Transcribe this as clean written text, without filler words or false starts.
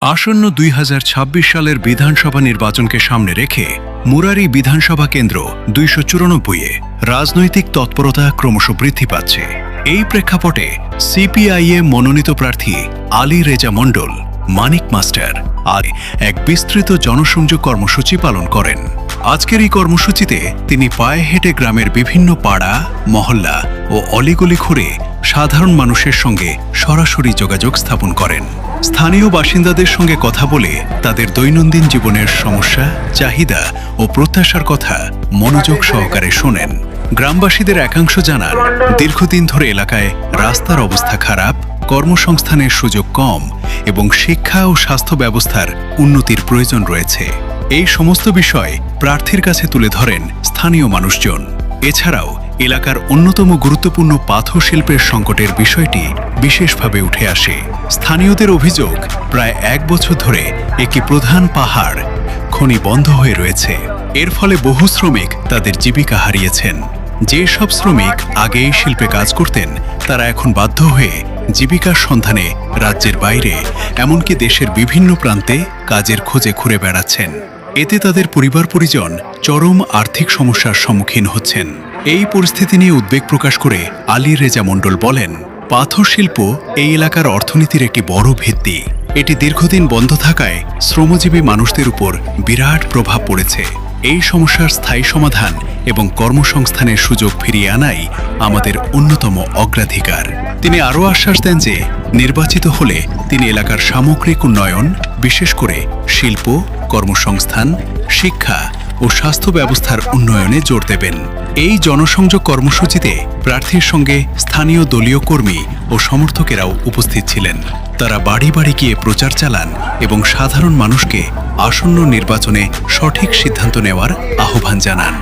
আসন্ন ২০২৬ সালের বিধানসভা নির্বাচনকে সামনে রেখে মুরারই বিধানসভা কেন্দ্র ২৯৪-এ রাজনৈতিক তৎপরতা ক্রমশ বৃদ্ধি পাচ্ছে। এই প্রেক্ষাপটে সিপিআইএম মনোনীত প্রার্থী আলী রেজা মণ্ডল মানিক মাস্টার আর এক বিস্তৃত জনসংযোগ কর্মসূচি পালন করেন। আজকের এই কর্মসূচিতে তিনি পায়ে হেঁটে গ্রামের বিভিন্ন পাড়া, মহল্লা ও অলিগলি ঘুরে সাধারণ মানুষের সঙ্গে সরাসরি যোগাযোগ স্থাপন করেন। স্থানীয় বাসিন্দাদের সঙ্গে কথা বলে তাদের দৈনন্দিন জীবনের সমস্যা, চাহিদা ও প্রত্যাশার কথা মনোযোগ সহকারে শোনেন। গ্রামবাসীদের একাংশ জানান, দীর্ঘদিন ধরে এলাকায় রাস্তার অবস্থা খারাপ, কর্মসংস্থানের সুযোগ কম এবং শিক্ষা ও স্বাস্থ্য ব্যবস্থার উন্নতির প্রয়োজন রয়েছে। এই সমস্ত বিষয় প্রার্থীর কাছে তুলে ধরেন স্থানীয় মানুষজন। এছাড়াও এলাকার অন্যতম গুরুত্বপূর্ণ পাথর শিল্পের সংকটের বিষয়টি বিশেষভাবে উঠে আসে। স্থানীয়দের অভিযোগ, প্রায় ১ বছর ধরে একটি প্রধান পাহাড় খনি বন্ধ হয়ে রয়েছে। এর ফলে বহু শ্রমিক তাদের জীবিকা হারিয়েছেন। যে সব শ্রমিক আগে এই শিল্পে কাজ করতেন, তারা এখন বাধ্য হয়ে জীবিকার সন্ধানে রাজ্যের বাইরে, এমনকি দেশের বিভিন্ন প্রান্তে কাজের খোঁজে ঘুরে বেড়াচ্ছেন। এতে তাদের পরিবার পরিজন চরম আর্থিক সমস্যার সম্মুখীন হচ্ছেন। এই পরিস্থিতি নিয়ে উদ্বেগ প্রকাশ করে আলী রেজা মণ্ডল বলেন, পাথর শিল্প এই এলাকার অর্থনীতির একটি বড় ভিত্তি। এটি দীর্ঘদিন বন্ধ থাকায় শ্রমজীবী মানুষদের উপর বিরাট প্রভাব পড়েছে। এই সমস্যার স্থায়ী সমাধান এবং কর্মসংস্থানের সুযোগ ফিরিয়ে আনাই আমাদের অন্যতম অগ্রাধিকার। তিনি আরও আশ্বাস দেন যে নির্বাচিত হলে তিনি এলাকার সামগ্রিক উন্নয়ন, বিশেষ করে শিল্প, কর্মসংস্থান, শিক্ষা ও স্বাস্থ্য ব্যবস্থার উন্নয়নে জোর দেবেন। এই জনসংযোগ কর্মসূচিতে প্রার্থীর সঙ্গে স্থানীয় দলীয় কর্মী ও সমর্থকেরাও উপস্থিত ছিলেন। তারা বাড়ি বাড়ি গিয়ে প্রচার চালান এবং সাধারণ মানুষকে আসন্ন নির্বাচনে সঠিক সিদ্ধান্ত নেওয়ার আহ্বান জানান।